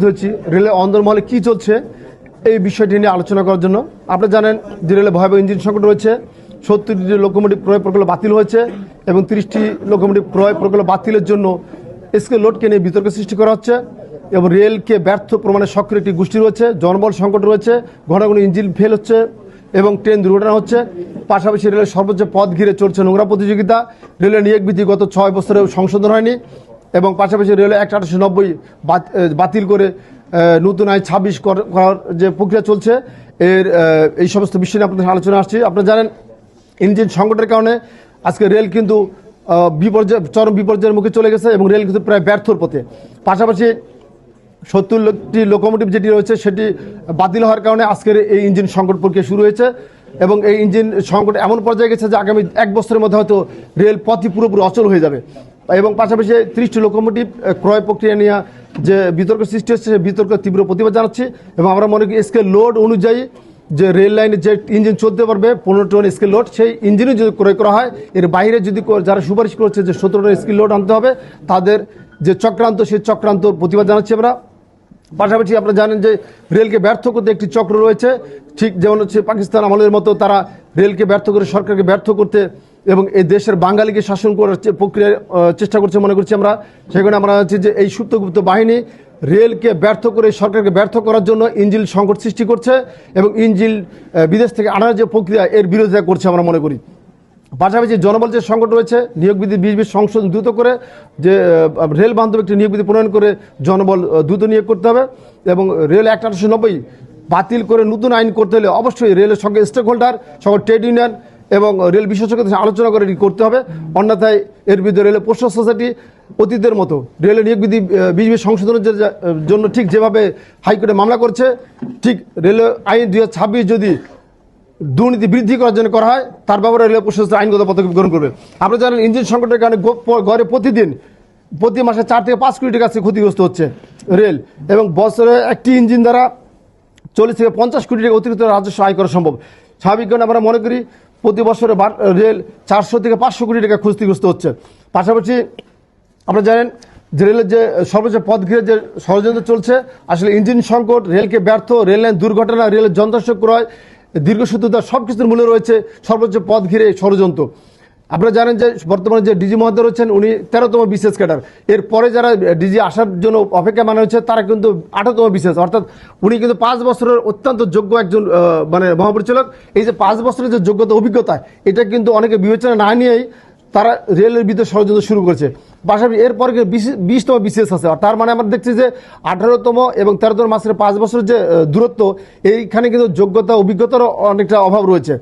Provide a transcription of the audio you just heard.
হচ্ছি রেলের অন্দরমহলে কি চলছে এই বিষয়টি নিয়ে আলোচনা করার জন্য। আপনারা জানেন যে রেলে ভয়াবহ ইঞ্জিন সংকট রয়েছে, 70টি লোকোমোটিভ ক্রয় প্রকল্প বাতিল হয়েছে এবং 30টি লোকোমোটিভ ক্রয় প্রকল্প বাতিলের জন্য স্কেল লোডকে নিয়ে বিতর্ক সৃষ্টি করা হচ্ছে এবং রেলকে ব্যর্থ প্রমাণে সক্রিয় একটি গোষ্ঠী রয়েছে, জনবল সংকট রয়েছে, ঘন ঘন ইঞ্জিন ফেল হচ্ছে এবং ট্রেন দুর্ঘটনা হচ্ছে। পাশাপাশি রেলের সর্বোচ্চ পথ ঘিরে চলছে নোংরা প্রতিযোগিতা। রেলের নিয়োগ বিধি গত 6 বছরেও সংশোধন হয়নি এবং পাশাপাশি রেল অ্যাক্ট 1890 বাতিল করে নতুন আইন 26 করার যে প্রক্রিয়া চলছে, এই সমস্ত বিষয় নিয়ে আপনাদের আলোচনা আসছি। আপনারা জানেন ইঞ্জিন সংকটের কারণে আজকে রেল কিন্তু চরম বিপর্যয়ের মুখে চলে গেছে এবং রেল কিন্তু প্রায় ব্যর্থর পথে। পাশাপাশি 70টি লোকোমোটিভ যেটি রয়েছে সেটি বাতিল হওয়ার কারণে আজকের এই ইঞ্জিন সংকট প্রক্রিয়া শুরু হয়েছে এবং এই ইঞ্জিন সংকট এমন পর্যায়ে গেছে যে আগামী 1 বছরের মধ্যে হয়তো রেল পথই পুরোপুরি অচল হয়ে যাবে এবং পাশাপাশি 30টি লোকোমোটিভ ক্রয় প্রক্রিয়া নিয়ে যে বিতর্ক সৃষ্টি হচ্ছে সেই বিতর্ক তীব্র প্রতিবাদ জানাচ্ছি এবং আমরা মনে করি স্কেল লোড অনুযায়ী যে রেল লাইনে যে ইঞ্জিন চলতে পারবে 15 টন স্কেল লোড, সেই ইঞ্জিনই যদি ক্রয় করা হয়, এর বাইরে যদি যারা সুপারিশ করছে যে 17 টন স্কেল লোড আনতে হবে, তাদের যে চক্রান্ত সেই চক্রান্ত প্রতিবাদ জানাচ্ছি আমরা। পাশাপাশি আপনারা জানেন যে রেলকে ব্যর্থ করতে একটি চক্র রয়েছে, ঠিক যেমন হচ্ছে পাকিস্তান আমলের মতো তারা রেলকে ব্যর্থ করে সরকারকে ব্যর্থ করতে এবং এই দেশের বাঙালিকে শাসন করার প্রক্রিয়া চেষ্টা করছে মনে করছি আমরা। সেখানে আমরা হচ্ছে যে এই সুপ্তগুপ্ত বাহিনী রেলকে ব্যর্থ করে সরকারকে ব্যর্থ করার জন্য ইঞ্জিন সংকট সৃষ্টি করছে এবং ইঞ্জিন বিদেশ থেকে আনার যে প্রক্রিয়া এর বিরোধিতা করছে আমরা মনে করি। পাশাপাশি জনবল যে সংকট রয়েছে, নিয়োগ বিধি 20 সংশোধন দ্রুত করে যে রেল বান্ধব একটি নিয়োগ বিধি প্রণয়ন করে জনবল দ্রুত নিয়োগ করতে হবে এবং রেল অ্যাক্ট 1890 বাতিল করে নতুন আইন করতে হলে অবশ্যই রেলের সঙ্গে স্টেক হোল্ডার, সকল ট্রেড ইউনিয়ন এবং রেল বিশেষজ্ঞদের সাথে আলোচনা করে করতে হবে। অন্যথায় এর বিরুদ্ধে রেলের পোস্টাল সোসাইটি অতীতের মতো রেলের নিয়োগ বিধি 20 সংশোধনের জন্য ঠিক যেভাবে হাইকোর্টে মামলা করছে, ঠিক রেল আইন 2026 যদি দুর্নীতি বৃদ্ধি করার জন্য করা হয় তার ব্যাপারে রেল প্রশাসন আইনগত পদক্ষেপ গ্রহণ করবে। আপনারা জানেন ইঞ্জিন সংকটের কারণে গড়ে প্রতি মাসে 4 থেকে 5 কোটি টাকা ক্ষতিগ্রস্ত হচ্ছে রেল এবং বছরে একটি ইঞ্জিন দ্বারা 40 থেকে 50 কোটি টাকা অতিরিক্ত রাজস্ব আয় করা সম্ভব। স্বাভাবিক কারণে আমরা মনে করি প্রতি বছরে রেল 400 থেকে 500 কোটি টাকা ক্ষতিগ্রস্ত হচ্ছে। পাশাপাশি আপনারা জানেন যে রেলের যে সর্বোচ্চ পথ ঘিরে যে ষড়যন্ত্র চলছে, আসলে ইঞ্জিন সংকট, রেলকে ব্যর্থ, রেল লাইন দুর্ঘটনা, রেলের যন্ত্রাংশ ক্রয়, দীর্ঘসূত্রতা সবকিছুর মূলে রয়েছে সর্বোচ্চ পথ ঘিরে ষড়যন্ত্র। আপনারা জানেন যে বর্তমানে যে ডিজি মহোদয় রয়েছেন উনি 13তম বিশেষ ক্যাডার, এরপরে যারা ডিজি আসার জন্য অপেক্ষা মানা হচ্ছে তারা কিন্তু 18তম বিশেষ, অর্থাৎ উনি কিন্তু 5 বছরের অত্যন্ত যোগ্য একজন মহাপরিচালক। এই যে 5 বছরের যে যোগ্যতা অভিজ্ঞতা, এটা কিন্তু অনেকে বিবেচনা না নিয়েই তারা রেলের বিরুদ্ধে ষড়যন্ত্র শুরু করেছে। পাশাপাশি এরপরে 20তম বিশেষ আছে, তার মানে আমরা দেখছি যে 18তম এবং 13তম মাসের 5 বছরের যে দূরত্ব, এইখানে কিন্তু যোগ্যতা অভিজ্ঞতারও অনেকটা অভাব রয়েছে।